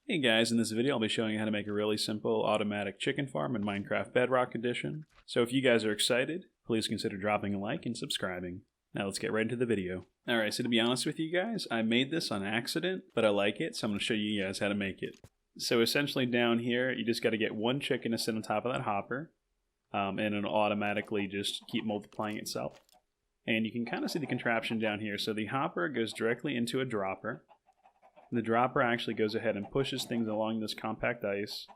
Hey guys, in this video I'll be showing you how to make a really simple automatic chicken farm in Minecraft Bedrock Edition. So if you guys are excited, please consider dropping a like and subscribing. Now let's get right into the video. Alright, so to be honest with you guys, I made this on accident, but I like it, so I'm going to show you guys how to make it. So essentially down here, you just got to get one chicken to sit on top of that hopper, and it'll automatically just keep multiplying itself. And you can kind of see the contraption down here. So the hopper goes directly into a dropper. The dropper actually goes ahead and pushes things along this compact ice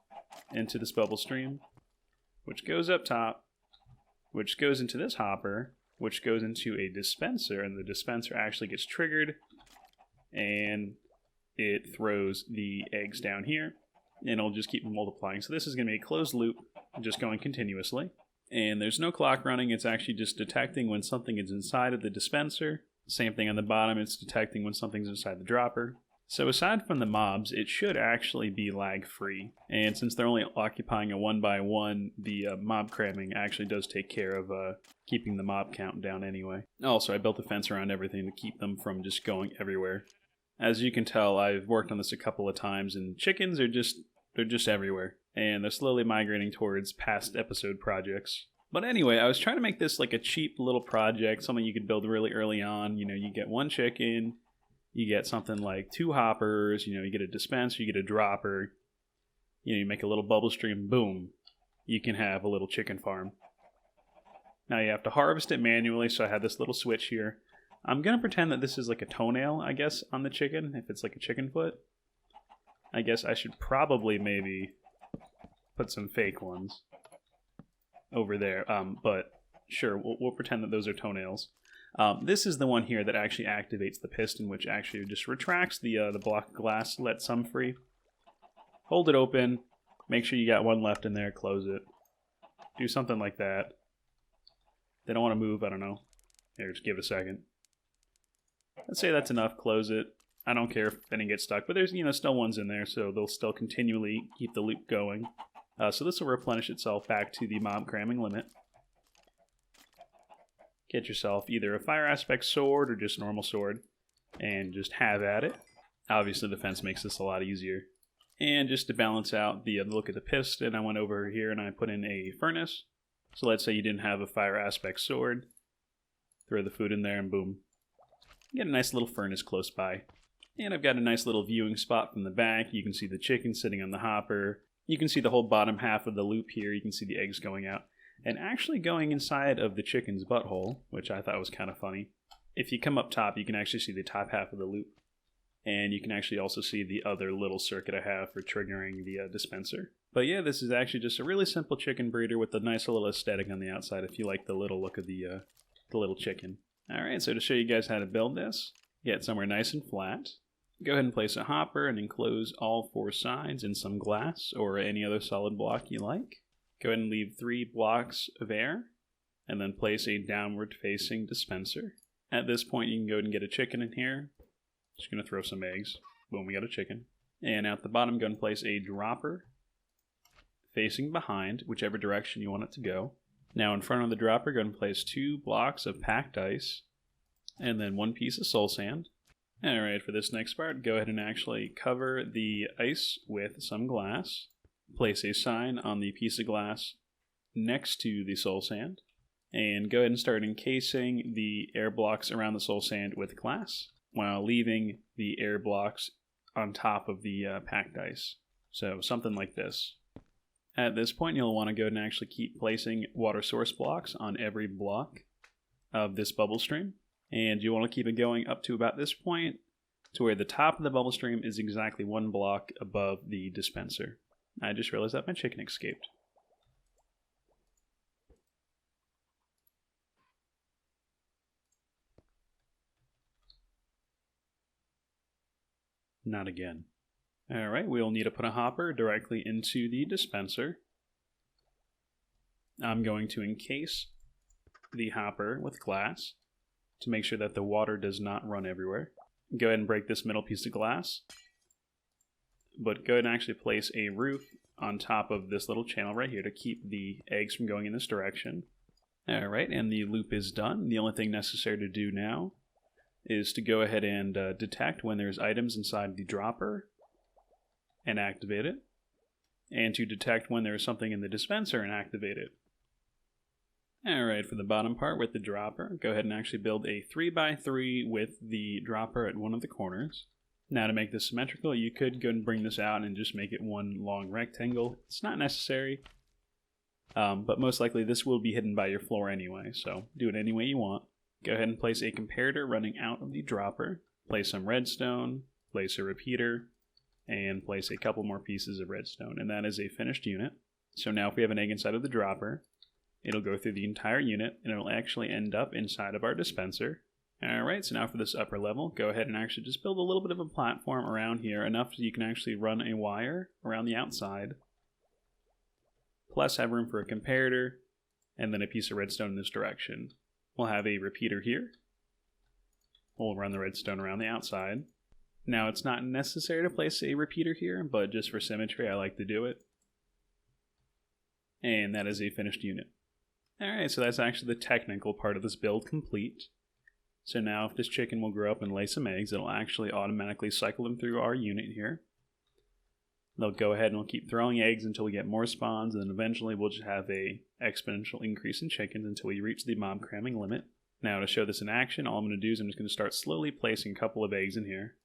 into this bubble stream, which goes up top, which goes into this hopper, which goes into a dispenser, and the dispenser actually gets triggered, and it throws the eggs down here, and it'll just keep multiplying. So this is going to be a closed loop, just going continuously. And there's no clock running, it's actually just detecting when something is inside of the dispenser. Same thing on the bottom, it's detecting when something's inside the dropper. So aside from the mobs, it should actually be lag-free. And since they're only occupying a 1x1, the mob cramming actually does take care of keeping the mob count down anyway. Also, I built a fence around everything to keep them from just going everywhere. As you can tell, I've worked on this a couple of times, and chickens are they're just everywhere. And they're slowly migrating towards past episode projects. But anyway, I was trying to make this like a cheap little project, something you could build really early on. You know, you get one chicken, you get something like 2 hoppers, you get a dispenser, you get a dropper, you make a little bubble stream, boom, you can have a little chicken farm. Now you have to harvest it manually, so I have this little switch here. I'm going to pretend that this is like a toenail, I guess, on the chicken, if it's like a chicken foot. I guess I should probably maybe put some fake ones over there, but sure, we'll pretend that those are toenails. This is the one here that actually activates the piston, which actually just retracts the block of glass, lets some free. Hold it open, make sure you got one left in there, close it. Do something like that. They don't want to move, I don't know. Here, just give it a second. Let's say that's enough, close it. I don't care if any gets stuck, but there's still ones in there, so they'll still continually keep the loop going. So this will replenish itself back to the mob cramming limit. Get yourself either a fire aspect sword or just a normal sword, and just have at it. Obviously the fence makes this a lot easier. And just to balance out the look at the piston, I went over here and I put in a furnace. So let's say you didn't have a fire aspect sword. Throw the food in there and boom. Get a nice little furnace close by. And I've got a nice little viewing spot from the back. You can see the chicken sitting on the hopper. You can see the whole bottom half of the loop here. You can see the eggs going out. And actually going inside of the chicken's butthole, which I thought was kind of funny. If you come up top, you can actually see the top half of the loop. And you can actually also see the other little circuit I have for triggering the dispenser. But yeah, this is actually just a really simple chicken breeder with a nice little aesthetic on the outside if you like the little look of the little chicken. Alright, so to show you guys how to build this, get somewhere nice and flat. Go ahead and place a hopper and enclose all 4 sides in some glass or any other solid block you like. Go ahead and leave 3 blocks of air, and then place a downward-facing dispenser. At this point, you can go ahead and get a chicken in here. Just going to throw some eggs. Boom, we got a chicken. And at the bottom, go ahead and place a dropper facing behind, whichever direction you want it to go. Now, in front of the dropper, go ahead and place 2 blocks of packed ice, and then 1 piece of soul sand. Alright, for this next part, go ahead and actually cover the ice with some glass. Place a sign on the piece of glass next to the soul sand, and go ahead and start encasing the air blocks around the soul sand with glass, while leaving the air blocks on top of the packed ice. So something like this. At this point, you'll want to go ahead and actually keep placing water source blocks on every block of this bubble stream, and you want to keep it going up to about this point, to where the top of the bubble stream is exactly 1 block above the dispenser. I just realized that my chicken escaped. Not again. Alright, we'll need to put a hopper directly into the dispenser. I'm going to encase the hopper with glass to make sure that the water does not run everywhere. Go ahead and break this middle piece of glass. But go ahead and actually place a roof on top of this little channel right here to keep the eggs from going in this direction. Alright, and the loop is done. The only thing necessary to do now is to go ahead and detect when there's items inside the dropper and activate it, and to detect when there is something in the dispenser and activate it. Alright, for the bottom part with the dropper, go ahead and actually build a 3x3 with the dropper at one of the corners. Now to make this symmetrical, you could go and bring this out and just make it one long rectangle. It's not necessary, but most likely this will be hidden by your floor anyway, so do it any way you want. Go ahead and place a comparator running out of the dropper, place some redstone, place a repeater, and place a couple more pieces of redstone, and that is a finished unit. So now if we have an egg inside of the dropper, it'll go through the entire unit, and it'll actually end up inside of our dispenser. Alright, so now for this upper level, go ahead and actually just build a little bit of a platform around here, enough so you can actually run a wire around the outside, plus have room for a comparator, and then a piece of redstone in this direction. We'll have a repeater here. We'll run the redstone around the outside. Now it's not necessary to place a repeater here, but just for symmetry I like to do it. And that is a finished unit. Alright, so that's actually the technical part of this build complete. So now if this chicken will grow up and lay some eggs, it'll actually automatically cycle them through our unit here. They'll go ahead and we'll keep throwing eggs until we get more spawns, and then eventually we'll just have a exponential increase in chickens until we reach the mob cramming limit. Now to show this in action, all I'm going to do is I'm just going to start slowly placing a couple of eggs in here.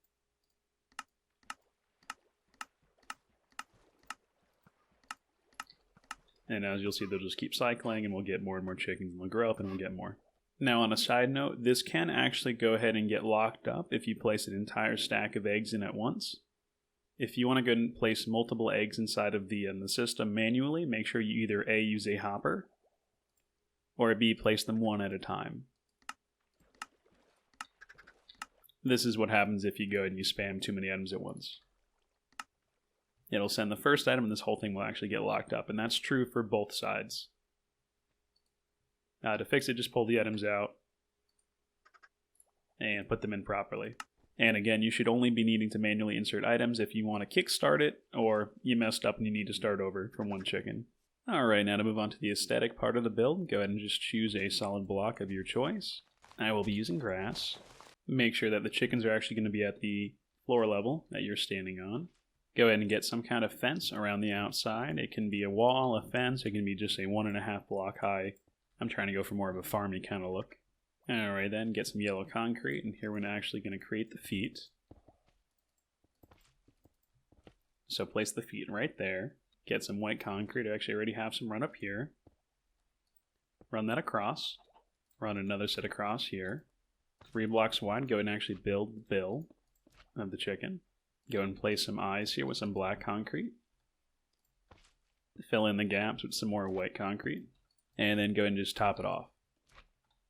And as you'll see, they'll just keep cycling and we'll get more and more chickens and they'll grow up and we'll get more. Now on a side note, this can actually go ahead and get locked up if you place an entire stack of eggs in at once. If you want to go and place multiple eggs inside of the system manually, make sure you either A, use a hopper, or B, place them one at a time. This is what happens if you go and you spam too many items at once. It'll send the first item and this whole thing will actually get locked up, and that's true for both sides. To fix it, just pull the items out and put them in properly. And again, you should only be needing to manually insert items if you want to kickstart it, or you messed up and you need to start over from one chicken. Alright, now to move on to the aesthetic part of the build, go ahead and just choose a solid block of your choice. I will be using grass. Make sure that the chickens are actually going to be at the floor level that you're standing on. Go ahead and get some kind of fence around the outside. It can be a wall, a fence, it can be just a 1.5 block high. I'm trying to go for more of a farmy kind of look. Alright then, get some yellow concrete, and here we're actually going to create the feet. So place the feet right there. Get some white concrete. I actually already have some run up here. Run that across. Run another set across here. 3 blocks wide, go ahead and actually build the bill of the chicken. Go and place some eyes here with some black concrete. Fill in the gaps with some more white concrete. And then go ahead and just top it off.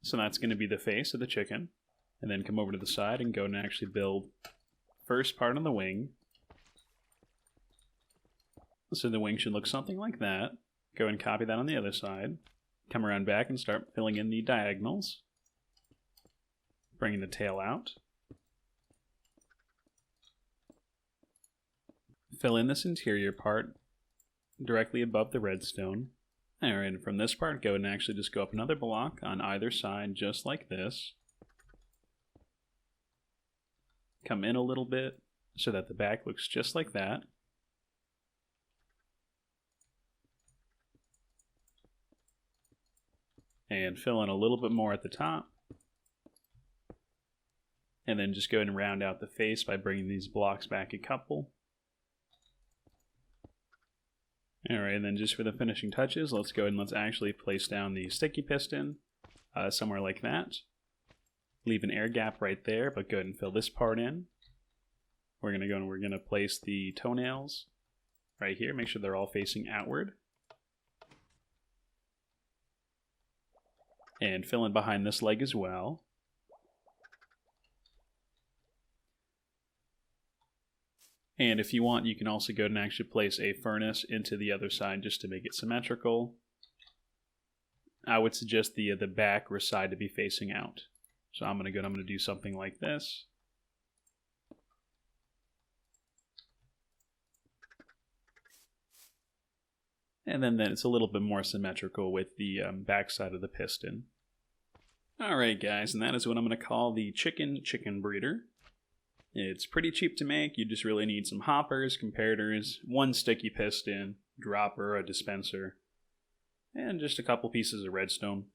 So that's going to be the face of the chicken. And then come over to the side and go and actually build first part on the wing. So the wing should look something like that. Go and copy that on the other side. Come around back and start filling in the diagonals. Bringing the tail out. Fill in this interior part directly above the redstone. Alright, and from this part, go and actually just go up another block on either side, just like this. Come in a little bit so that the back looks just like that. And fill in a little bit more at the top. And then just go ahead and round out the face by bringing these blocks back a couple. Alright, and then just for the finishing touches, let's go ahead and let's actually place down the sticky piston somewhere like that. Leave an air gap right there, but go ahead and fill this part in. We're going to go and we're going to place the toenails right here. Make sure they're all facing outward. And fill in behind this leg as well. And if you want, you can also go and actually place a furnace into the other side just to make it symmetrical. I would suggest the back or side to be facing out. So I'm going to go and I'm going to do something like this. And then it's a little bit more symmetrical with the back side of the piston. Alright guys, and that is what I'm going to call the chicken breeder. It's pretty cheap to make. You just really need some hoppers, comparators, one sticky piston, dropper, a dispenser, and just a couple pieces of redstone.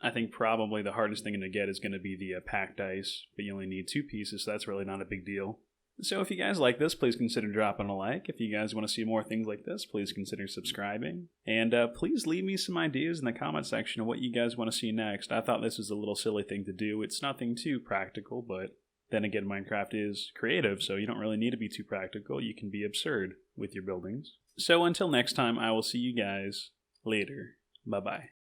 I think probably the hardest thing to get is going to be the packed ice, but you only need 2 pieces, so that's really not a big deal. So if you guys like this, please consider dropping a like. If you guys want to see more things like this, please consider subscribing. And please leave me some ideas in the comment section of what you guys want to see next. I thought this was a little silly thing to do. It's nothing too practical, but then again, Minecraft is creative, so you don't really need to be too practical. You can be absurd with your buildings. So until next time, I will see you guys later. Bye-bye.